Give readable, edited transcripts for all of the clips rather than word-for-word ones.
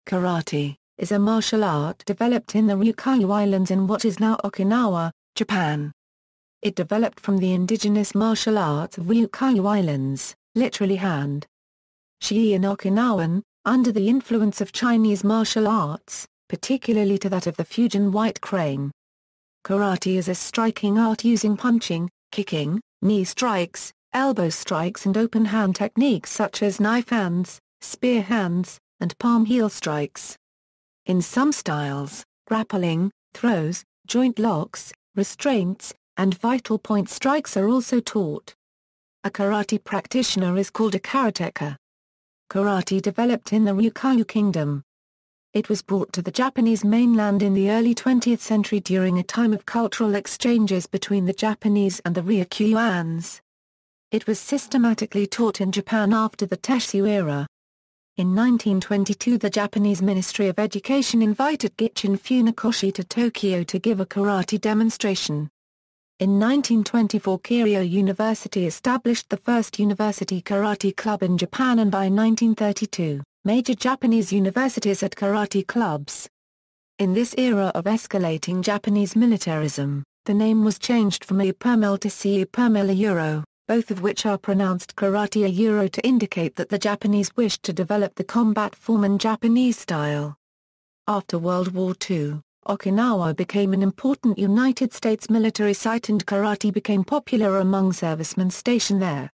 Karate is a martial art developed in the Ryukyu Islands in what is now Okinawa, Japan. It developed from the indigenous martial arts of Ryukyu Islands, literally hand. Shi in Okinawan, under the influence of Chinese martial arts, particularly to that of the Fujian White Crane. Karate is a striking art using punching, kicking, knee strikes, elbow strikes and open hand techniques such as knife hands, spear hands, and palm heel strikes. In some styles, grappling, throws, joint locks, restraints, and vital point strikes are also taught. A karate practitioner is called a karateka. Karate developed in the Ryukyu Kingdom. It was brought to the Japanese mainland in the early 20th century during a time of cultural exchanges between the Japanese and the Ryukyuans. It was systematically taught in Japan after the Taisho era. In 1922 the Japanese Ministry of Education invited Gichin Funakoshi to Tokyo to give a karate demonstration. In 1924 Keio University established the first university karate club in Japan, and by 1932, major Japanese universities had karate clubs. In this era of escalating Japanese militarism, the name was changed from Ipermel to Ipermel Euro, both of which are pronounced karate Euro to indicate that the Japanese wished to develop the combat form in Japanese style. After World War II, Okinawa became an important United States military site and karate became popular among servicemen stationed there.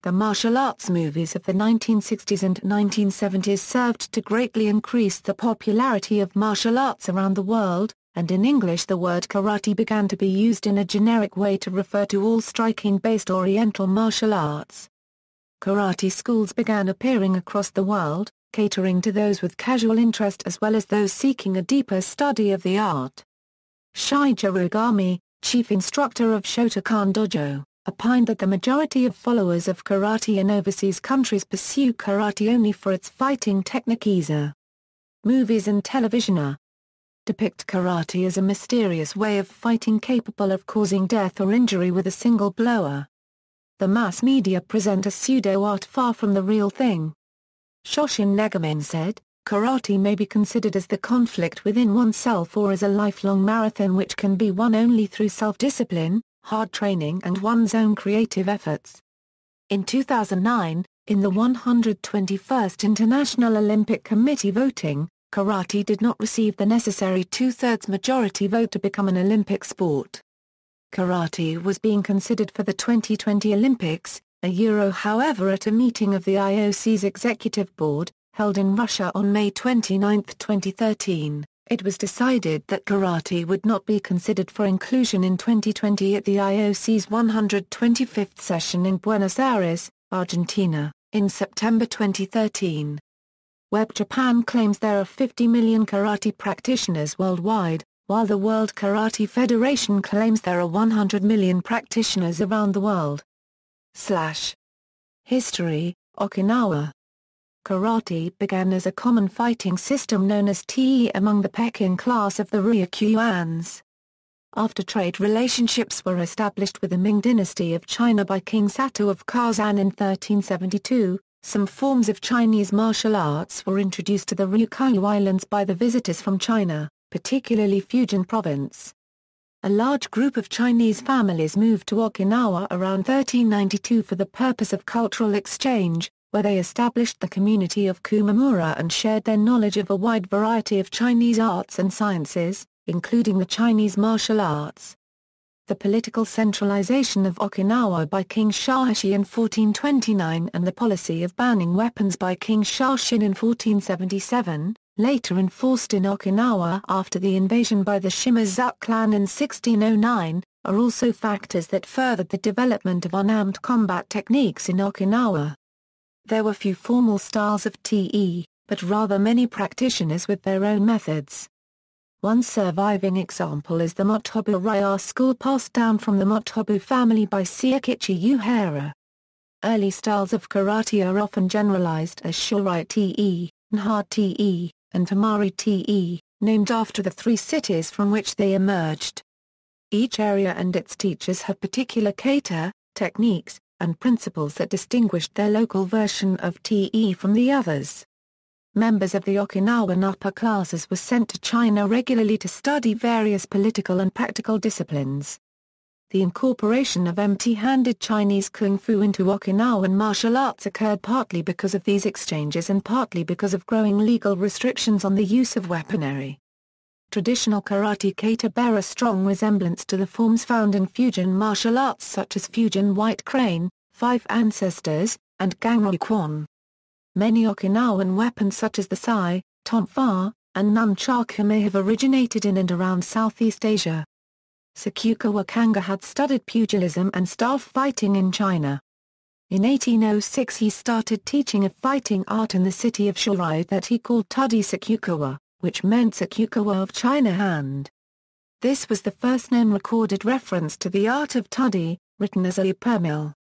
The martial arts movies of the 1960s and 1970s served to greatly increase the popularity of martial arts around the world, and in English the word karate began to be used in a generic way to refer to all striking-based Oriental martial arts. Karate schools began appearing across the world, catering to those with casual interest as well as those seeking a deeper study of the art. Shigeru Ogami, chief instructor of Shotokan Dojo, opined that the majority of followers of karate in overseas countries pursue karate only for its fighting techniques. Movies and television depict karate as a mysterious way of fighting capable of causing death or injury with a single blow. The mass media present a pseudo-art far from the real thing. Shoshin Negamin said, "Karate may be considered as the conflict within oneself or as a lifelong marathon which can be won only through self-discipline, hard training and one's own creative efforts." In 2009, in the 121st International Olympic Committee voting, karate did not receive the necessary two-thirds majority vote to become an Olympic sport. Karate was being considered for the 2020 Olympics, however at a meeting of the IOC's Executive Board, held in Russia on May 29, 2013, it was decided that karate would not be considered for inclusion in 2020 at the IOC's 125th session in Buenos Aires, Argentina, in September 2013. Web Japan claims there are 50 million karate practitioners worldwide, while the World Karate Federation claims there are 100 million practitioners around the world. History, Okinawa. Karate began as a common fighting system known as Te among the Pekin class of the Ryukyuans. After trade relationships were established with the Ming dynasty of China by King Sato of Kazan in 1372, some forms of Chinese martial arts were introduced to the Ryukyu Islands by the visitors from China, particularly Fujian province. A large group of Chinese families moved to Okinawa around 1392 for the purpose of cultural exchange, where they established the community of Kumamura and shared their knowledge of a wide variety of Chinese arts and sciences, including the Chinese martial arts. The political centralization of Okinawa by King Shaoxi in 1429 and the policy of banning weapons by King Shaoxin in 1477, later enforced in Okinawa after the invasion by the Shimazaki clan in 1609, are also factors that furthered the development of unarmed combat techniques in Okinawa. There were few formal styles of Te, but rather many practitioners with their own methods. One surviving example is the Motobu Rya school passed down from the Motobu family by Seikichi Uehara. Early styles of karate are often generalized as Shorai Te, Nha Te, and Tamari Te, named after the three cities from which they emerged. Each area and its teachers have particular kata, techniques, and principles that distinguished their local version of Te from the others. members of the Okinawan upper classes were sent to China regularly to study various political and practical disciplines. The incorporation of empty-handed Chinese kung fu into Okinawan martial arts occurred partly because of these exchanges and partly because of growing legal restrictions on the use of weaponry. Traditional karateka bear a strong resemblance to the forms found in Fujian martial arts such as Fujian White Crane, Five Ancestors, and Ryukyuan. Many Okinawan weapons such as the sai, tonfa, and nunchaku may have originated in and around Southeast Asia. Sakukawa Kanga had studied pugilism and staff fighting in China. In 1806 he started teaching a fighting art in the city of Shirai that he called Tudi Sakukawa, which meant Sakukawa of China hand. This was the first known recorded reference to the art of Tudi, written as a permil.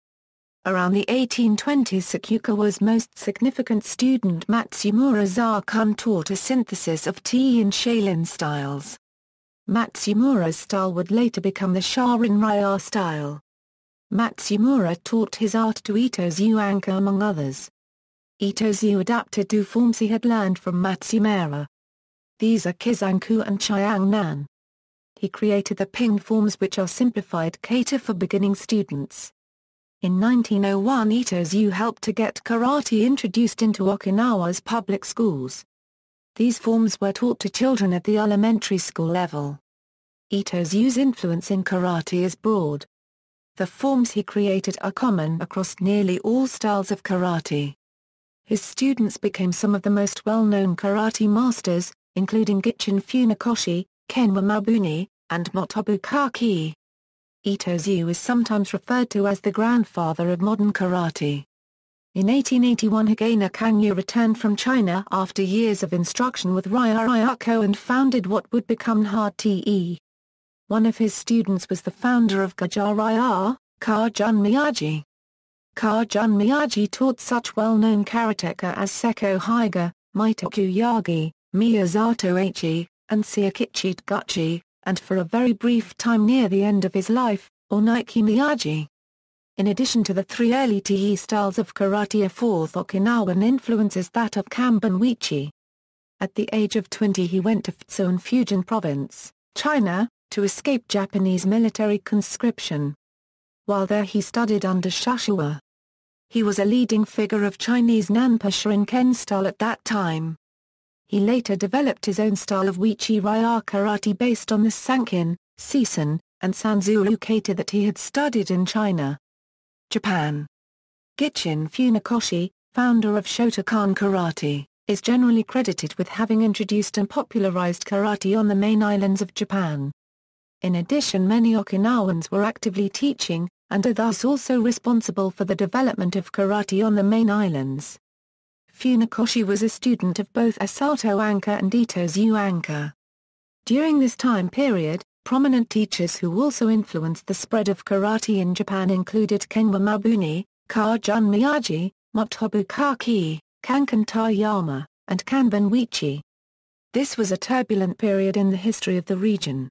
Around the 1820s Sakukawa's most significant student Matsumura Zakun taught a synthesis of Te and Shaolin styles. Matsumura's style would later become the Sharin Rya style. Matsumura taught his art to Itozu Anka among others. Itozu adapted two forms he had learned from Matsumura. These are Kizanku and Chiangnan. He created the Ping forms which are simplified kata for beginning students. In 1901 Itozu helped to get karate introduced into Okinawa's public schools. These forms were taught to children at the elementary school level. Itozu's influence in karate is broad. The forms he created are common across nearly all styles of karate. His students became some of the most well-known karate masters, including Gichin Funakoshi, Kenwa Mabuni, and Motobu Kaki. Itozu is sometimes referred to as the grandfather of modern karate. In 1881 Higena Kangyu returned from China after years of instruction with Ryukyuko and founded what would become Nha-Te. One of his students was the founder of Gaja-Rya, Kajun Miyagi. Kajun Miyagi taught such well-known karateka as Seko Higa, Mitoku Yagi, Miyazato Eichi, and Seikichi Taguchi, and for a very brief time near the end of his life, Orniki Miyagi. In addition to the three early Te styles of karate, a fourth Okinawan influence is that of Kanban Wichi. At the age of 20 he went to Futsu in Fujian Province, China, to escape Japanese military conscription. While there he studied under Shashua. He was a leading figure of Chinese Nanpa Shuriken style at that time. He later developed his own style of Wichi Rya karate based on the Sankin, Seisan, and Sanzuru kata that he had studied in China. Japan. Gichin Funakoshi, founder of Shotokan karate, is generally credited with having introduced and popularized karate on the main islands of Japan. In addition, many Okinawans were actively teaching, and are thus also responsible for the development of karate on the main islands. Funakoshi was a student of both Asato Anka and Itozu Anka. During this time period, prominent teachers who also influenced the spread of karate in Japan included Kenwa Mabuni, Kajun Miyagi, Motobu Kaki, Kankan Taiyama, and Kanban Wichi. This was a turbulent period in the history of the region.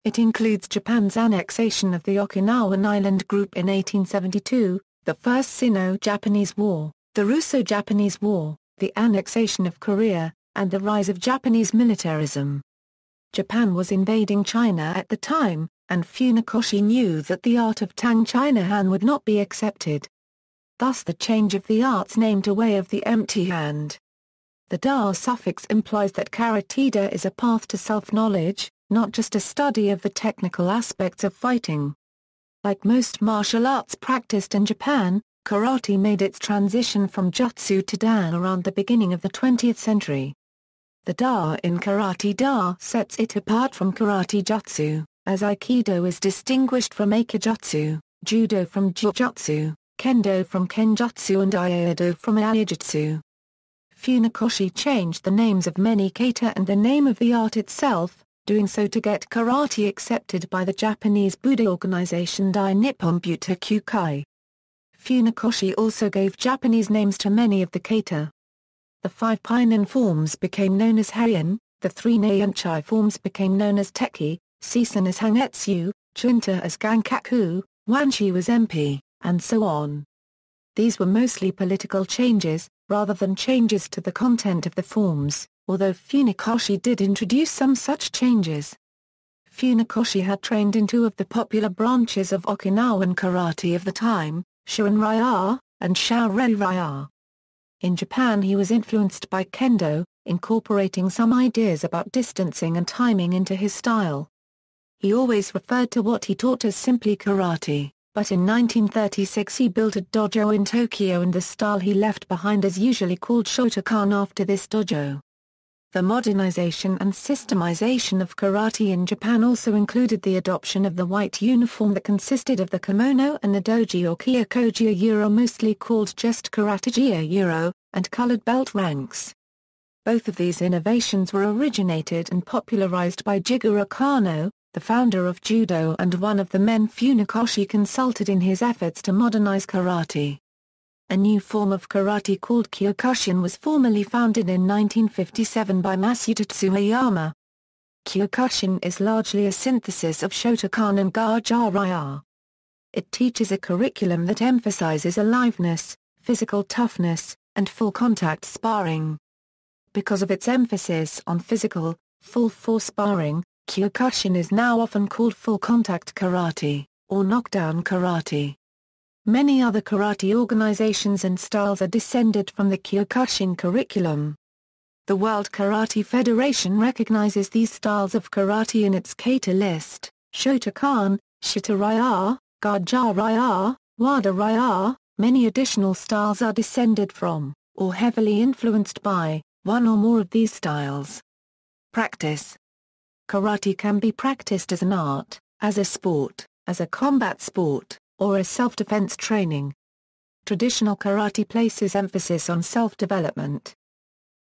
It includes Japan's annexation of the Okinawan Island Group in 1872, the First Sino-Japanese War, the Russo-Japanese War, the annexation of Korea, and the rise of Japanese militarism. Japan was invading China at the time, and Funakoshi knew that the art of Tang China Han would not be accepted. Thus the change of the art's name to Way of the Empty Hand. The da suffix implies that karateka is a path to self-knowledge, not just a study of the technical aspects of fighting. Like most martial arts practiced in Japan, karate made its transition from jutsu to dan around the beginning of the 20th century. The da in karate da sets it apart from karate jutsu, as aikido is distinguished from aikijutsu, judo from jujutsu, kendo from kenjutsu and iaido from aiijutsu. Funakoshi changed the names of many kata and the name of the art itself, doing so to get karate accepted by the Japanese Budo organization Dai Nippon Buto Kyukai. Funakoshi also gave Japanese names to many of the kata. The 5 Pinin forms became known as Heian, the 3 Naianchai forms became known as Teki, Seisan as Hangetsu, Chunta as Gankaku, Wanshi was Empi, and so on. These were mostly political changes, rather than changes to the content of the forms, although Funakoshi did introduce some such changes. Funakoshi had trained in two of the popular branches of Okinawan karate of the time, Shorin-ryu and Shōrei-ryu. In Japan he was influenced by kendo, incorporating some ideas about distancing and timing into his style. He always referred to what he taught as simply karate, but in 1936 he built a dojo in Tokyo and the style he left behind is usually called Shotokan after this dojo. The modernization and systemization of karate in Japan also included the adoption of the white uniform that consisted of the kimono and the doji or kyokoji, mostly called just karateka, and colored belt ranks. Both of these innovations were originated and popularized by Jigoro Kano, the founder of judo and one of the men Funakoshi consulted in his efforts to modernize karate. A new form of karate called Kyokushin was formally founded in 1957 by Masuda Tsuyama. Kyokushin is largely a synthesis of Shotokan and Gaja-ryu. It teaches a curriculum that emphasizes aliveness, physical toughness, and full-contact sparring. Because of its emphasis on physical, full-force sparring, Kyokushin is now often called full-contact karate, or knockdown karate. Many other karate organizations and styles are descended from the Kyokushin curriculum. The World Karate Federation recognizes these styles of karate in its kata list: Shotokan, Shito-ryu, Gaja-ryu, Wada-ryu. Many additional styles are descended from, or heavily influenced by, one or more of these styles. Practice. Karate can be practiced as an art, as a sport, as a combat sport, or as self-defense training. Traditional karate places emphasis on self-development.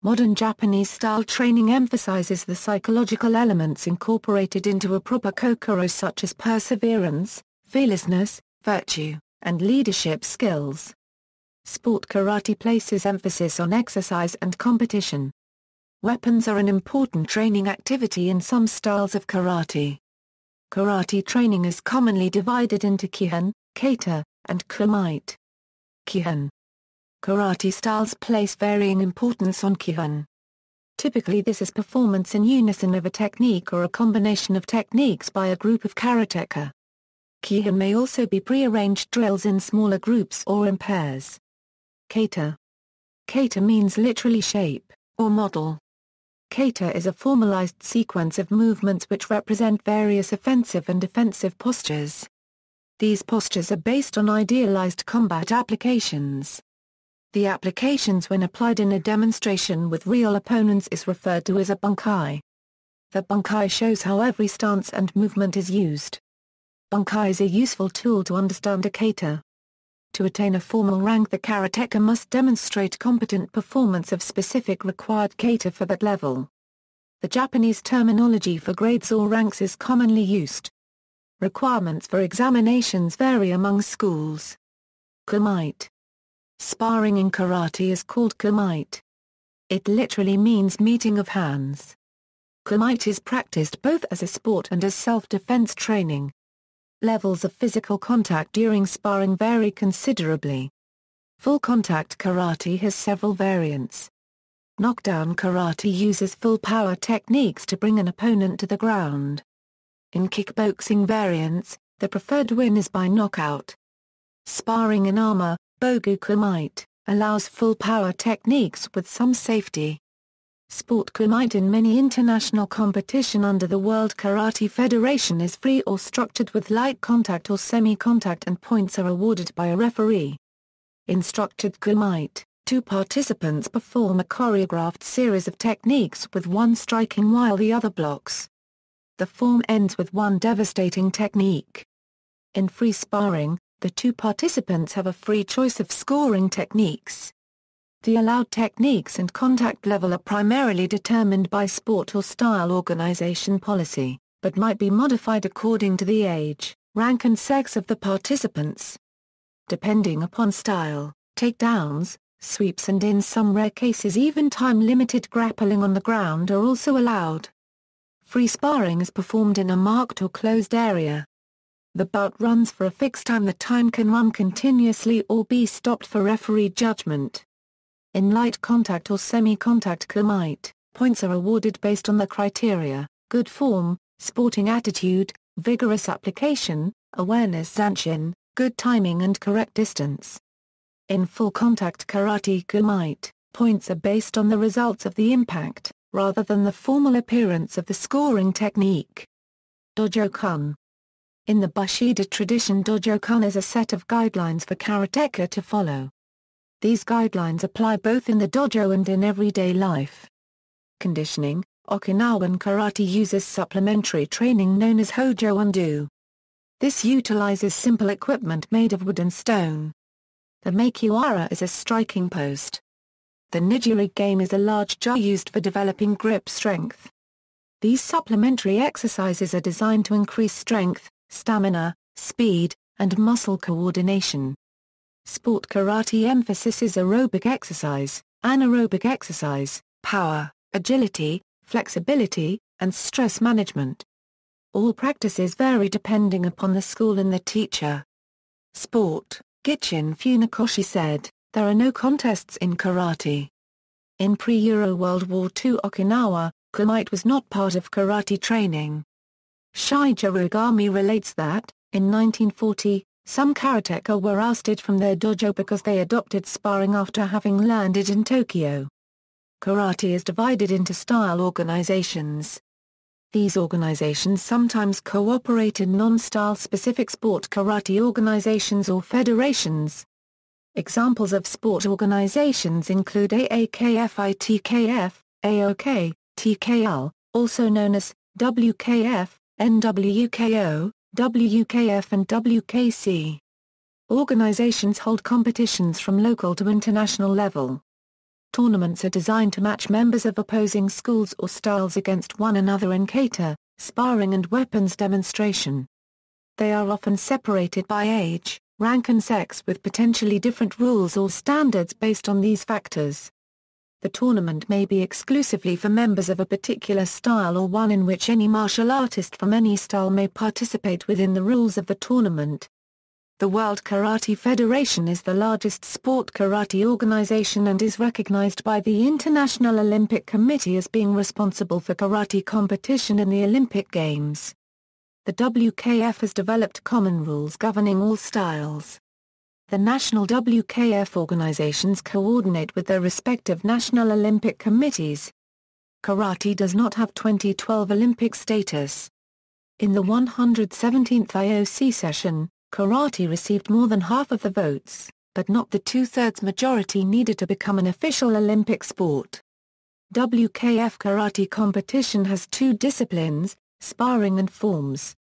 Modern Japanese-style training emphasizes the psychological elements incorporated into a proper kokoro such as perseverance, fearlessness, virtue, and leadership skills. Sport karate places emphasis on exercise and competition. Weapons are an important training activity in some styles of karate. Karate training is commonly divided into Kihon, Kata, and Kumite. Kihon. Karate styles place varying importance on Kihon. Typically this is performance in unison of a technique or a combination of techniques by a group of karateka. Kihon may also be prearranged drills in smaller groups or in pairs. Kata. Kata means literally shape, or model. Kata is a formalized sequence of movements which represent various offensive and defensive postures. These postures are based on idealized combat applications. The applications when applied in a demonstration with real opponents is referred to as a bunkai. The bunkai shows how every stance and movement is used. Bunkai is a useful tool to understand a kata. To attain a formal rank, the karateka must demonstrate competent performance of specific required kata for that level. The Japanese terminology for grades or ranks is commonly used. Requirements for examinations vary among schools. Kumite. Sparring in karate is called kumite. It literally means meeting of hands. Kumite is practiced both as a sport and as self-defense training. Levels of physical contact during sparring vary considerably. Full-contact karate has several variants. Knockdown karate uses full-power techniques to bring an opponent to the ground. In kickboxing variants, the preferred win is by knockout. Sparring in armor, Bogu kumite, allows full-power techniques with some safety. Sport kumite in many international competition under the World Karate Federation is free or structured with light contact or semi-contact and points are awarded by a referee. In structured kumite, two participants perform a choreographed series of techniques with one striking while the other blocks. The form ends with one devastating technique. In free sparring, the two participants have a free choice of scoring techniques. The allowed techniques and contact level are primarily determined by sport or style organization policy, but might be modified according to the age, rank and sex of the participants. Depending upon style, takedowns, sweeps and in some rare cases even time-limited grappling on the ground are also allowed. Free sparring is performed in a marked or closed area. The bout runs for a fixed time. The time can run continuously or be stopped for referee judgment. In light contact or semi-contact kəÄrɑːtiː, points are awarded based on the criteria: good form, sporting attitude, vigorous application, awareness zanshin, good timing and correct distance. In full contact karate kəÄrɑːtiː, points are based on the results of the impact, rather than the formal appearance of the scoring technique. Dojo-kun. In the Bushido tradition, Dojo-kun is a set of guidelines for karateka to follow. These guidelines apply both in the dojo and in everyday life. Conditioning. Okinawan karate uses supplementary training known as hojo-undo. This utilizes simple equipment made of wood and stone. The makiwara is a striking post. The nigiri game is a large jar used for developing grip strength. These supplementary exercises are designed to increase strength, stamina, speed, and muscle coordination. Sport karate emphasizes aerobic exercise, anaerobic exercise, power, agility, flexibility, and stress management. All practices vary depending upon the school and the teacher. Sport. Gichin Funakoshi said, "There are no contests in karate." In pre-Euro World War II Okinawa, kəÄrɑːtiː was not part of karate training. Shigeru Ogami relates that, in 1940, some karateka were ousted from their dojo because they adopted sparring after having learned it in Tokyo. Karate is divided into style organizations. These organizations sometimes cooperate in non-style specific sport karate organizations or federations. Examples of sport organizations include AAKFITKF, AOK, TKL, also known as WKF, NWKO, WKF and WKC. Organizations hold competitions from local to international level. Tournaments are designed to match members of opposing schools or styles against one another in kata, sparring and weapons demonstration. They are often separated by age, rank and sex with potentially different rules or standards based on these factors. The tournament may be exclusively for members of a particular style or one in which any martial artist from any style may participate within the rules of the tournament. The World Karate Federation is the largest sport karate organization and is recognized by the International Olympic Committee as being responsible for karate competition in the Olympic Games. The WKF has developed common rules governing all styles. The national WKF organizations coordinate with their respective national Olympic committees. Karate does not have 2012 Olympic status. In the 117th IOC session, karate received more than half of the votes, but not the two-thirds majority needed to become an official Olympic sport. WKF karate competition has two disciplines, sparring and forms.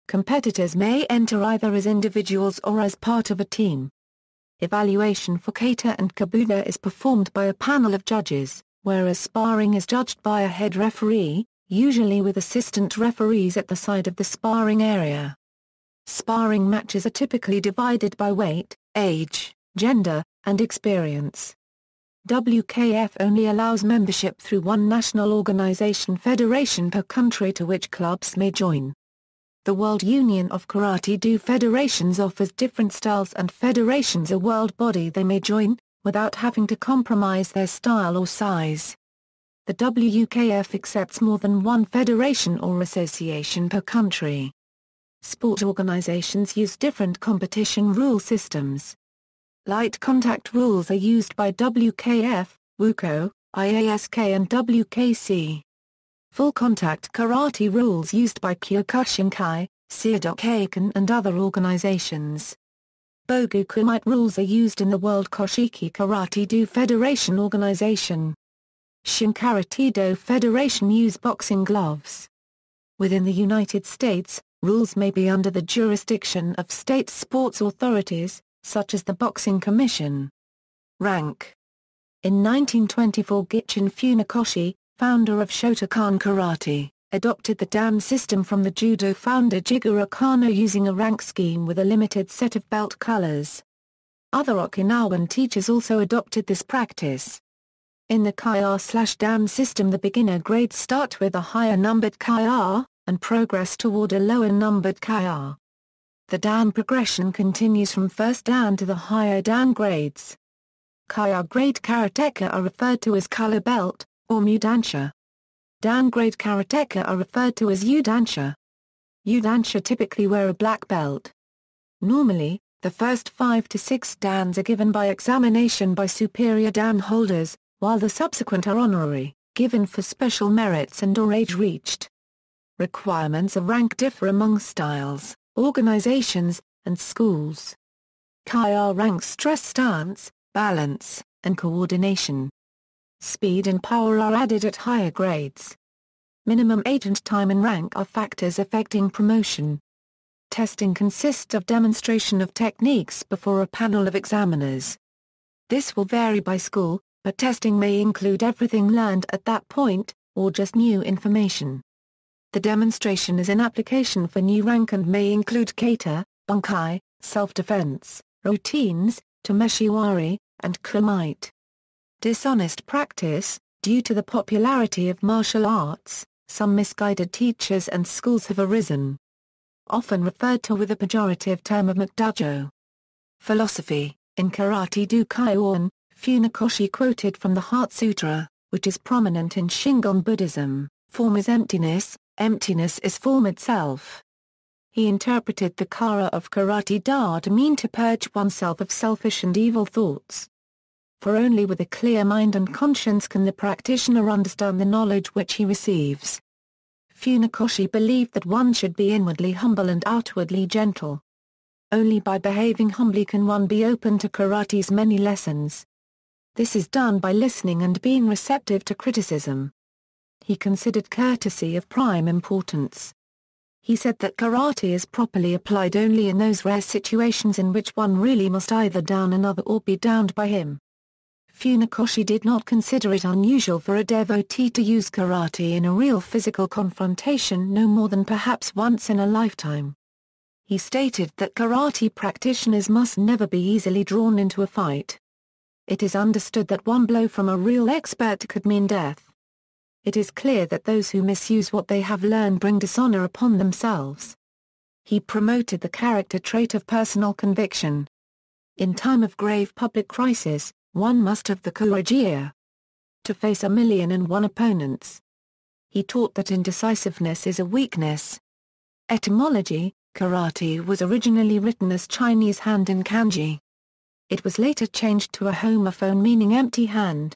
Competitors may enter either as individuals or as part of a team. Evaluation for kata and kabuto is performed by a panel of judges, whereas sparring is judged by a head referee, usually with assistant referees at the side of the sparring area. Sparring matches are typically divided by weight, age, gender, and experience. WKF only allows membership through one national organization federation per country to which clubs may join. The World Union of Karate-Do Federations offers different styles and federations a world body they may join, without having to compromise their style or size. The WKF accepts more than one federation or association per country. Sport organizations use different competition rule systems. Light contact rules are used by WKF, WUKO, IASK and WKC. Full contact karate rules used by Kyokushinkai, Seidokeikan and other organizations. Bogu Kumite rules are used in the World Koshiki Karate-Do Federation organization. Shinkarate-Do Federation use boxing gloves. Within the United States, rules may be under the jurisdiction of state sports authorities, such as the Boxing Commission. Rank. In 1924 Gichin Funakoshi, founder of Shotokan Karate, adopted the Dan system from the judo founder Jigoro Kano using a rank scheme with a limited set of belt colors. Other Okinawan teachers also adopted this practice. In the kaİa/Dan system, the beginner grades start with a higher numbered kaİa, and progress toward a lower numbered kaİa. The Dan progression continues from first Dan to the higher Dan grades. Kaya-grade karateka are referred to as color belt, or mudansha. Dan-grade karateka are referred to as udansha. Udansha typically wear a black belt. Normally, the first 5 to 6 dans are given by examination by superior dan holders, while the subsequent are honorary, given for special merits and/or age reached. Requirements of rank differ among styles, organizations, and schools. Kaya ranks stress stance, balance, and coordination. Speed and power are added at higher grades. Minimum age and time in rank are factors affecting promotion. Testing consists of demonstration of techniques before a panel of examiners. This will vary by school, but testing may include everything learned at that point, or just new information. The demonstration is an application for new rank and may include kata, bunkai, self-defense, routines, tomeshiwari, and kumite. Dishonest practice. Due to the popularity of martial arts, some misguided teachers and schools have arisen. Often referred to with a pejorative term of McDojo. Philosophy. In Karate-do Kyoan, Funakoshi quoted from the Heart Sutra, which is prominent in Shingon Buddhism, form is emptiness, emptiness is form itself. He interpreted the kara of karate-da to mean to purge oneself of selfish and evil thoughts. For only with a clear mind and conscience can the practitioner understand the knowledge which he receives. Funakoshi believed that one should be inwardly humble and outwardly gentle. Only by behaving humbly can one be open to karate's many lessons. This is done by listening and being receptive to criticism. He considered courtesy of prime importance. He said that karate is properly applied only in those rare situations in which one really must either down another or be downed by him. Funakoshi did not consider it unusual for a devotee to use karate in a real physical confrontation no more than perhaps once in a lifetime. He stated that karate practitioners must never be easily drawn into a fight. It is understood that one blow from a real expert could mean death. It is clear that those who misuse what they have learned bring dishonor upon themselves. He promoted the character trait of personal conviction. In time of grave public crisis, one must have the courage to face 1,000,001 opponents. He taught that indecisiveness is a weakness. Etymology. Karate was originally written as Chinese hand in kanji. It was later changed to a homophone meaning empty hand.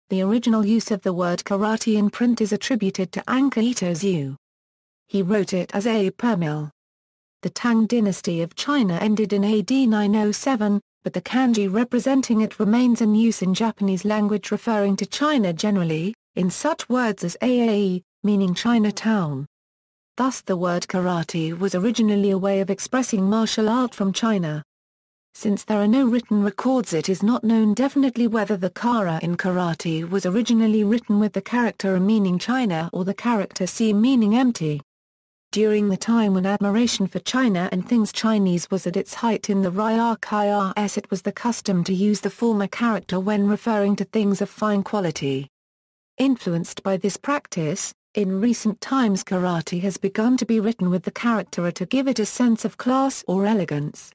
The original use of the word karate in print is attributed to Anka Itozu. He wrote it as a permil. The Tang dynasty of China ended in AD 907, but the kanji representing it remains in use in Japanese language referring to China generally, in such words as Aae, meaning Chinatown. Thus the word karate was originally a way of expressing martial art from China. Since there are no written records, it is not known definitely whether the kara in karate was originally written with the character A meaning China or the character C meaning empty. During the time when admiration for China and things Chinese was at its height in the Ryukyuans, it was the custom to use the former character when referring to things of fine quality. Influenced by this practice, in recent times karate has begun to be written with the character A to give it a sense of class or elegance.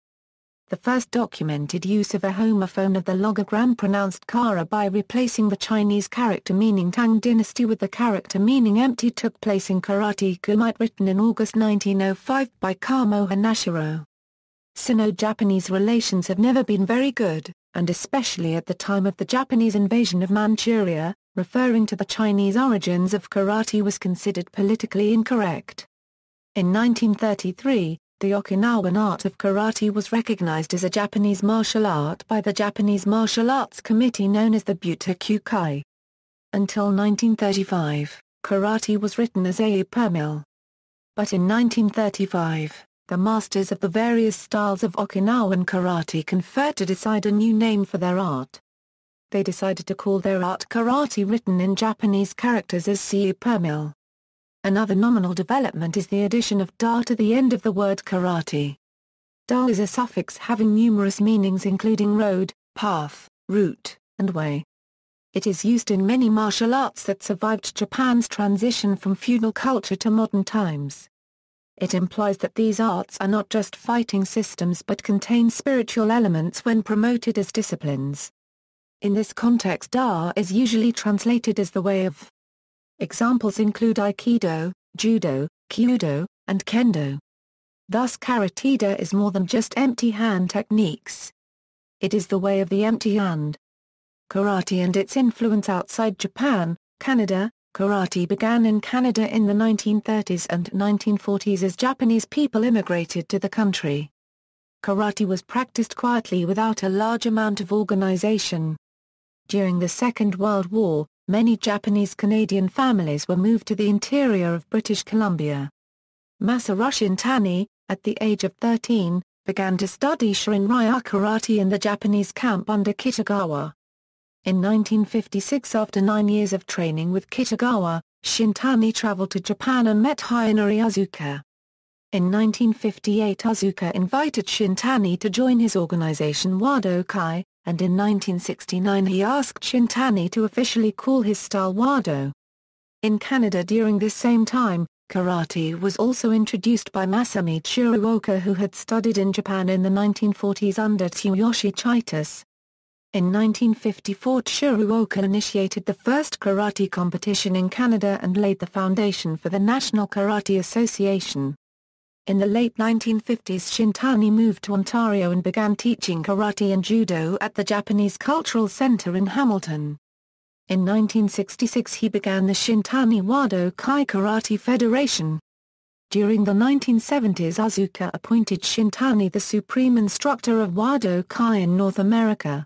The first documented use of a homophone of the logogram pronounced kara by replacing the Chinese character meaning Tang dynasty with the character meaning empty took place in Karate Kumite written in August 1905 by Kamo Hanashiro. Sino-Japanese relations have never been very good, and especially at the time of the Japanese invasion of Manchuria, referring to the Chinese origins of karate was considered politically incorrect. In 1933, the Okinawan art of karate was recognized as a Japanese martial art by the Japanese Martial Arts Committee known as the Butokukai. Until 1935, karate was written as a permil. But in 1935, the masters of the various styles of Okinawan karate conferred to decide a new name for their art. They decided to call their art karate written in Japanese characters as sei permil. Another nominal development is the addition of da to the end of the word karate. Da is a suffix having numerous meanings including road, path, route, and way. It is used in many martial arts that survived Japan's transition from feudal culture to modern times. It implies that these arts are not just fighting systems but contain spiritual elements when promoted as disciplines. In this context, "da" is usually translated as the way of. Examples include Aikido, Judo, Kyudo, and Kendo. Thus karateka is more than just empty hand techniques. It is the way of the empty hand. Karate and its influence outside Japan, Canada. Karate began in Canada in the 1930s and 1940s as Japanese people immigrated to the country. Karate was practiced quietly without a large amount of organization. During the Second World War, many Japanese-Canadian families were moved to the interior of British Columbia. Masaru Shintani, at the age of 13, began to study Shorin-ryu karate in the Japanese camp under Kitagawa. In 1956, after 9 years of training with Kitagawa, Shintani traveled to Japan and met Hayanori Azuka. In 1958, Azuka invited Shintani to join his organization Wado Kai, and in 1969 he asked Shintani to officially call his style Wado. In Canada during this same time, karate was also introduced by Masami Tsuruoka, who had studied in Japan in the 1940s under Tsuyoshi Chitas. In 1954, Tsuruoka initiated the first karate competition in Canada and laid the foundation for the National Karate Association. In the late 1950s, Shintani moved to Ontario and began teaching karate and judo at the Japanese Cultural Centre in Hamilton. In 1966 he began the Shintani Wado Kai Karate Federation. During the 1970s, Azuka appointed Shintani the supreme instructor of Wado Kai in North America.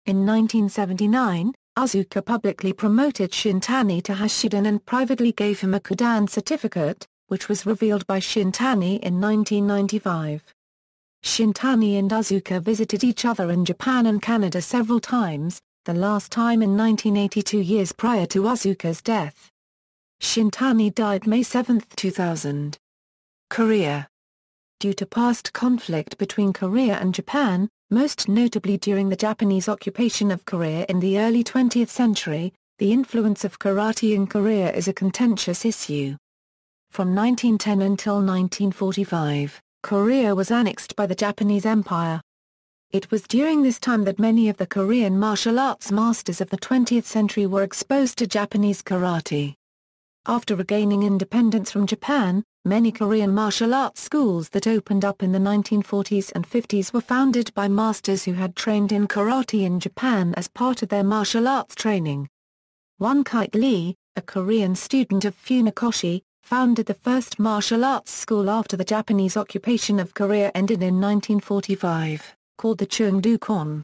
In 1979, Azuka publicly promoted Shintani to Hashiden and privately gave him a Kodan certificate, which was revealed by Shintani in 1995. Shintani and Azuka visited each other in Japan and Canada several times, the last time in 1982, years prior to Azuka's death. Shintani died May 7, 2000. Korea. Due to past conflict between Korea and Japan, most notably during the Japanese occupation of Korea in the early 20th century, the influence of karate in Korea is a contentious issue. From 1910 until 1945, Korea was annexed by the Japanese Empire. It was during this time that many of the Korean martial arts masters of the 20th century were exposed to Japanese karate. After regaining independence from Japan, many Korean martial arts schools that opened up in the 1940s and 50s were founded by masters who had trained in karate in Japan as part of their martial arts training. One Keito Lee, a Korean student of Funakoshi, founded the first martial arts school after the Japanese occupation of Korea ended in 1945, called the Cheongdo-kon.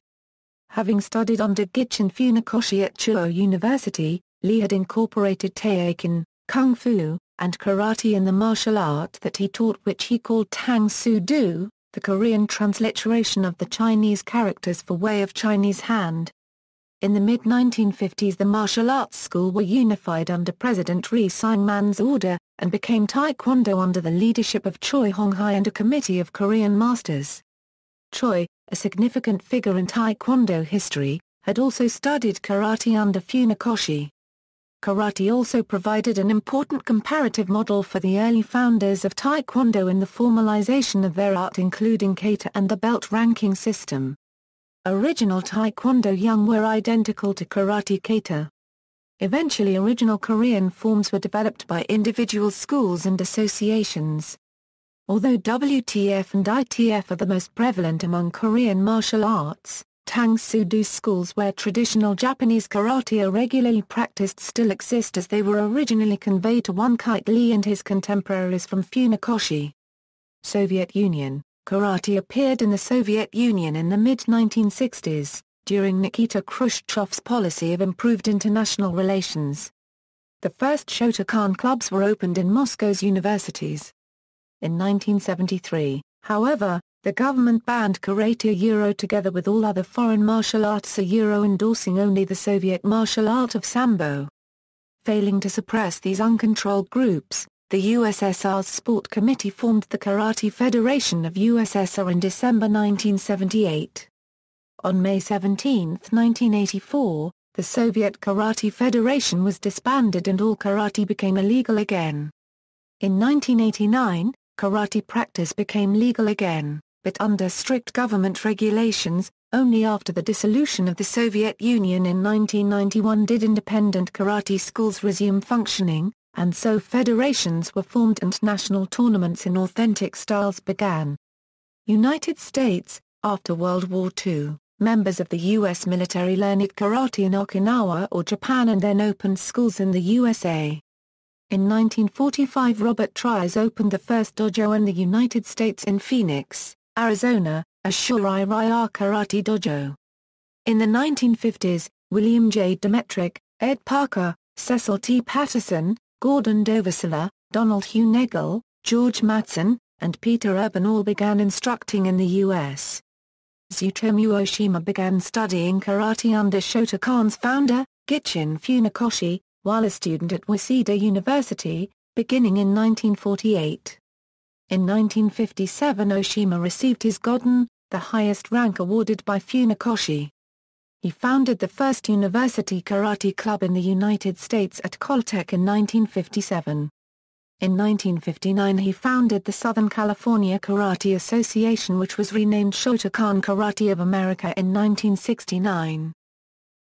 Having studied under Gichin Funakoshi at Keio University, Lee had incorporated taekin, kung fu, and karate in the martial art that he taught, which he called Tang Soo-do, the Korean transliteration of the Chinese characters for way of Chinese hand. In the mid-1950s, the martial arts school were unified under President Ri Sang-man's order, and became Taekwondo under the leadership of Choi Hong-hai and a committee of Korean masters. Choi, a significant figure in Taekwondo history, had also studied karate under Funakoshi. Karate also provided an important comparative model for the early founders of Taekwondo in the formalization of their art, including kata and the belt ranking system. Original Taekwondo young were identical to karate kata. Eventually, original Korean forms were developed by individual schools and associations. Although WTF and ITF are the most prevalent among Korean martial arts, Tang Soo-do schools where traditional Japanese karate are regularly practiced still exist, as they were originally conveyed to one Keito Lee and his contemporaries from Funakoshi. Soviet Union. Karate appeared in the Soviet Union in the mid-1960s, during Nikita Khrushchev's policy of improved international relations. The first Shotokan clubs were opened in Moscow's universities. In 1973, however, the government banned karate together with all other foreign martial arts endorsing only the Soviet martial art of sambo. Failing to suppress these uncontrolled groups, the USSR's Sport Committee formed the Karate Federation of USSR in December 1978. On May 17, 1984, the Soviet Karate Federation was disbanded and all karate became illegal again. In 1989, karate practice became legal again. but under strict government regulations. Only after the dissolution of the Soviet Union in 1991 did independent karate schools resume functioning, and so federations were formed and national tournaments in authentic styles began. United States. After World War II, members of the U.S. military learned karate in Okinawa or Japan and then opened schools in the USA. In 1945 Robert Trias opened the first dojo in the United States in Phoenix, Arizona, a Shurei Rya Karate Dojo. In the 1950s, William J. Demetric, Ed Parker, Cecil T. Patterson, Gordon Doversala, Donald Hugh Nagel, George Mattson, and Peter Urban all began instructing in the U.S. Tsutomu Oshima began studying karate under Shotokan's founder, Gichin Funakoshi, while a student at Waseda University, beginning in 1948. In 1957 Oshima received his Goden, the highest rank awarded by Funakoshi. He founded the first university karate club in the United States at Caltech in 1957. In 1959 he founded the Southern California Karate Association, which was renamed Shotokan Karate of America in 1969.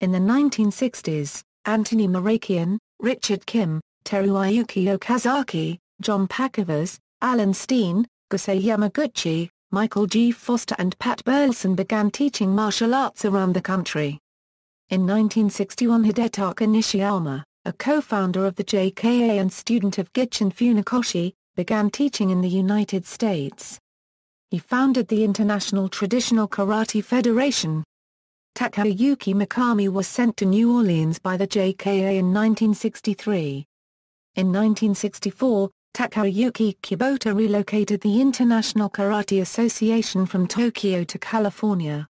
In the 1960s, Anthony Marakian, Richard Kim, Teruyuki Okazaki, John Pacovas, Alan Steen, Gusei Yamaguchi, Michael G. Foster and Pat Burleson began teaching martial arts around the country. In 1961 Hidetaka Nishiyama, a co-founder of the JKA and student of Gichin Funakoshi, began teaching in the United States. He founded the International Traditional Karate Federation. Takayuki Mikami was sent to New Orleans by the JKA in 1963. In 1964, Takayuki Kubota relocated the International Karate Association from Tokyo to California.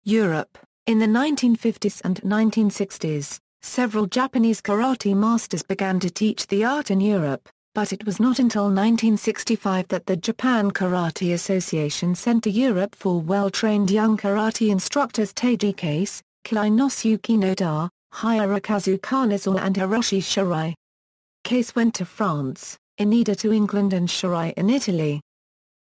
Europe. In the 1950s and 1960s, several Japanese karate masters began to teach the art in Europe, but it was not until 1965 that the Japan Karate Association sent to Europe four well-trained young karate instructors: Teiji Case, Kainosuke Noda, Hirokazu Kanazawa and Hiroshi Shirai. Case went to France, Ineda to England and Shirai in Italy.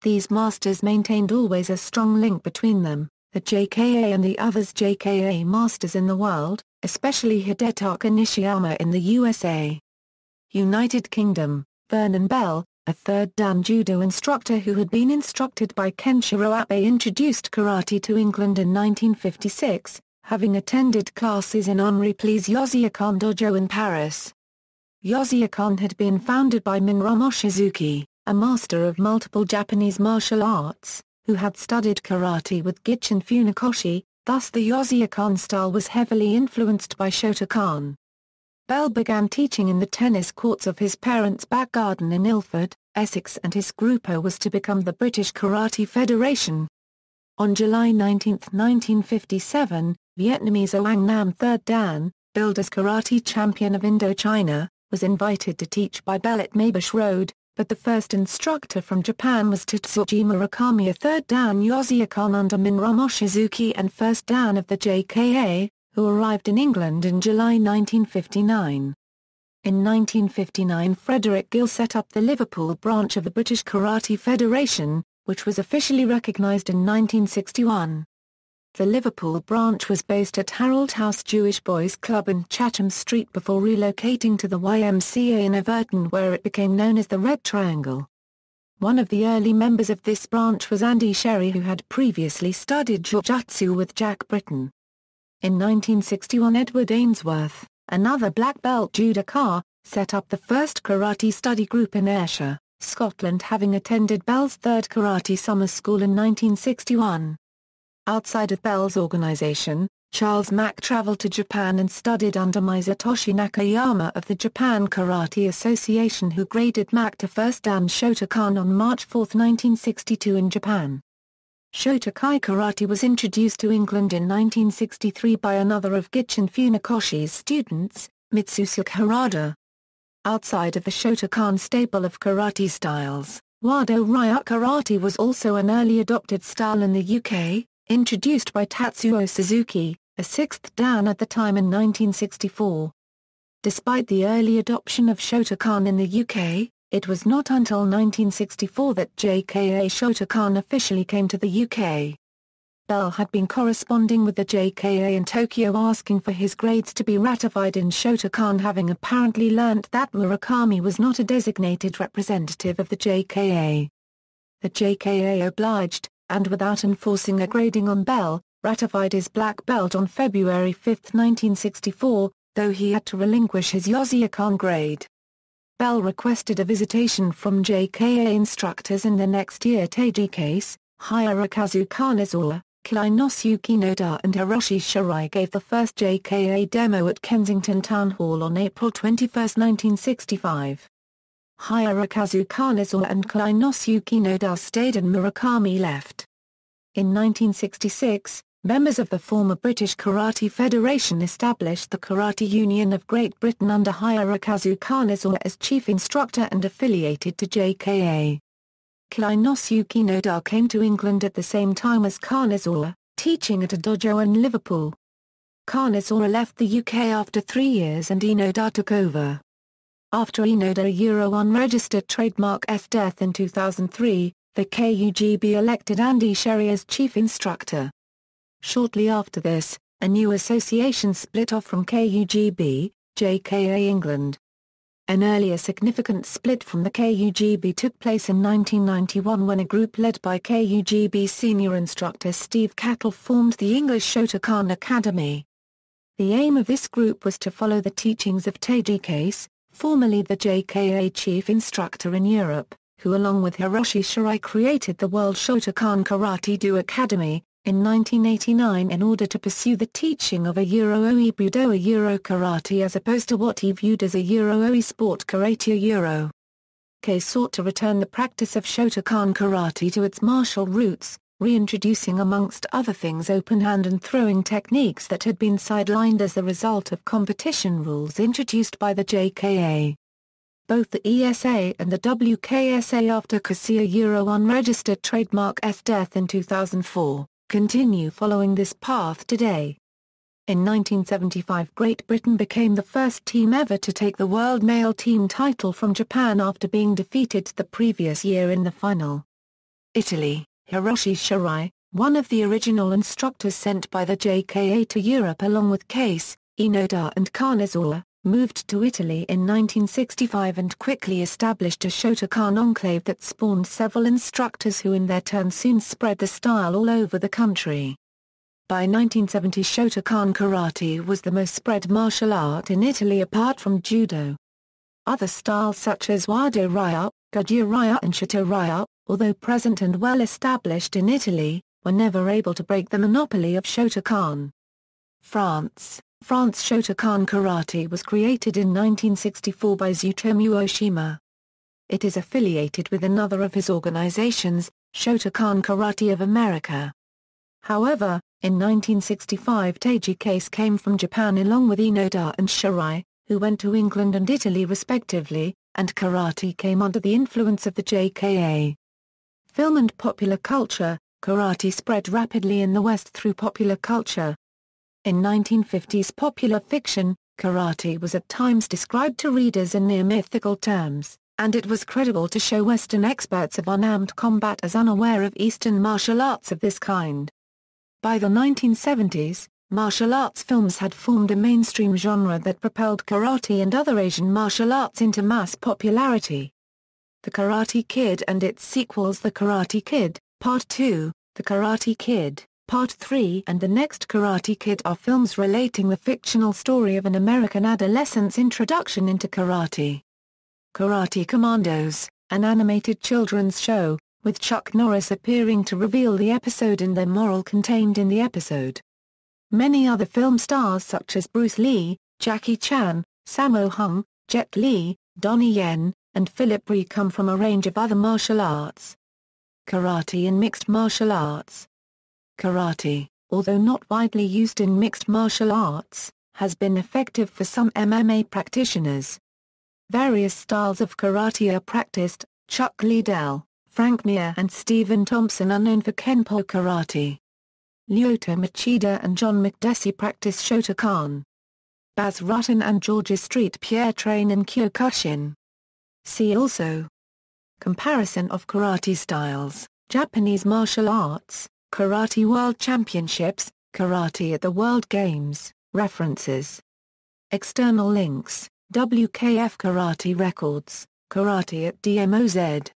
These masters maintained always a strong link between them, the JKA and the others JKA masters in the world, especially Hidetaka Nishiyama in the USA. United Kingdom, Vernon Bell, a third Dan judo instructor who had been instructed by Kenshiro Abe, introduced karate to England in 1956, having attended classes in Henri Ple's Yoshiakan Dojo in Paris. Yoshiakan had been founded by Minro Mochizuki, a master of multiple Japanese martial arts, who had studied karate with Gichin Funakoshi, thus the Yoshiakan style was heavily influenced by Shotokan. Bell began teaching in the tennis courts of his parents' back garden in Ilford, Essex, and his gruppo was to become the British Karate Federation. On July 19, 1957, Vietnamese Oang Nam III Dan, billed as karate champion of Indochina, was invited to teach by Bell at Mabush Road, but the first instructor from Japan was Tatsuji Murakami, a third Dan Yoshiakan under Minro Mochizuki and first Dan of the JKA, who arrived in England in July 1959. In 1959 Frederick Gill set up the Liverpool branch of the British Karate Federation, which was officially recognised in 1961. The Liverpool branch was based at Harold House Jewish Boys Club in Chatham Street before relocating to the YMCA in Everton, where it became known as the Red Triangle. One of the early members of this branch was Andy Sherry, who had previously studied Jiu-Jitsu with Jack Britton. In 1961 Edward Ainsworth, another black belt judoka, set up the first karate study group in Ayrshire, Scotland, having attended Bell's third karate summer school in 1961. Outside of Bell's organization, Charles Mack traveled to Japan and studied under Masatoshi Nakayama of the Japan Karate Association, who graded Mack to first Dan Shotokan on March 4, 1962 in Japan. Shotokai karate was introduced to England in 1963 by another of Gichin Funakoshi's students, Mitsusuke Harada. Outside of the Shotokan stable of karate styles, Wado Ryu karate was also an early adopted style in the UK, introduced by Tatsuo Suzuki, a sixth Dan at the time in 1964. Despite the early adoption of Shotokan in the UK, It was not until 1964 that JKA Shotokan officially came to the UK. Bell had been corresponding with the JKA in Tokyo asking for his grades to be ratified in Shotokan, having apparently learnt that Murakami was not a designated representative of the JKA. The JKA obliged, and without enforcing a grading on Bell, ratified his black belt on February 5, 1964, though he had to relinquish his Yoseikan grade. Bell requested a visitation from JKA instructors in the next year. Teiji Case, Hirokazu Kanazawa, Kainosuke Noda and Hiroshi Shirai gave the first JKA demo at Kensington Town Hall on April 21, 1965. Hirokazu Kanazawa and Kainosuke Noda stayed and Murakami left. In 1966, members of the former British Karate Federation established the Karate Union of Great Britain under Hirokazu Kanazawa as chief instructor and affiliated to JKA. Kainosuke Noda came to England at the same time as Kanazawa, teaching at a dojo in Liverpool. Kanazawa left the UK after 3 years and Inoda took over. After Inoda unregistered trademark's death in 2003, the KUGB elected Andy Sherry as chief instructor. Shortly after this, a new association split off from KUGB, JKA England. An earlier significant split from the KUGB took place in 1991 when a group led by KUGB senior instructor Steve Cattle formed the English Shotokan Academy. The aim of this group was to follow the teachings of Teiji Case, formerly the JKA chief instructor in Europe, who along with Hiroshi Shirai created the World Shotokan Karate-Do Academy in 1989 in order to pursue the teaching of a Euro-Oi Budo a Euro Karate as opposed to what he viewed as a Euro-Oi Sport Karate a Euro. Kei sought to return the practice of Shotokan Karate to its martial roots, reintroducing amongst other things open hand and throwing techniques that had been sidelined as the result of competition rules introduced by the JKA. Both the ESA and the WKSA after Kazuya unregistered trademark's death in 2004. Continue following this path today. In 1975, Great Britain became the first team ever to take the world male team title from Japan after being defeated the previous year in the final. Italy, Hiroshi Shirai, one of the original instructors sent by the JKA to Europe along with Case, Inoda and Kanazawa, moved to Italy in 1965 and quickly established a Shotokan enclave that spawned several instructors who in their turn soon spread the style all over the country. By 1970, Shotokan Karate was the most spread martial art in Italy apart from Judo. Other styles such as Wado Ryu, Goju Ryu and Shito Ryu, although present and well established in Italy, were never able to break the monopoly of Shotokan. France Shotokan Karate was created in 1964 by Tsutomu Oshima. It is affiliated with another of his organizations, Shotokan Karate of America. However, in 1965 Teiji Case came from Japan along with Inoda and Shirai, who went to England and Italy respectively, and karate came under the influence of the JKA. Film and popular culture, karate spread rapidly in the West through popular culture. In 1950s popular fiction, karate was at times described to readers in near mythical terms, and it was credible to show Western experts of unarmed combat as unaware of Eastern martial arts of this kind. By the 1970s, martial arts films had formed a mainstream genre that propelled karate and other Asian martial arts into mass popularity. The Karate Kid and its sequels The Karate Kid, Part 2, The Karate Kid, Part 3 and The Next Karate Kid are films relating the fictional story of an American adolescent's introduction into karate. Karate Commandos, an animated children's show, with Chuck Norris appearing to reveal the episode and the moral contained in the episode. Many other film stars such as Bruce Lee, Jackie Chan, Sammo Hung, Jet Li, Donnie Yen, and Philip Ree come from a range of other martial arts. Karate in mixed martial arts. Karate, although not widely used in mixed martial arts, has been effective for some MMA practitioners. Various styles of karate are practiced. Chuck Liddell, Frank Mir and Stephen Thompson are known for Kenpo karate. Lyoto Machida and John McDessie practice Shotokan. Baz Rutten and Georges St. Pierre train in Kyokushin. See also: Comparison of karate styles, Japanese martial arts, Karate World Championships, Karate at the World Games. References. External links: WKF Karate Records, Karate at DMOZ.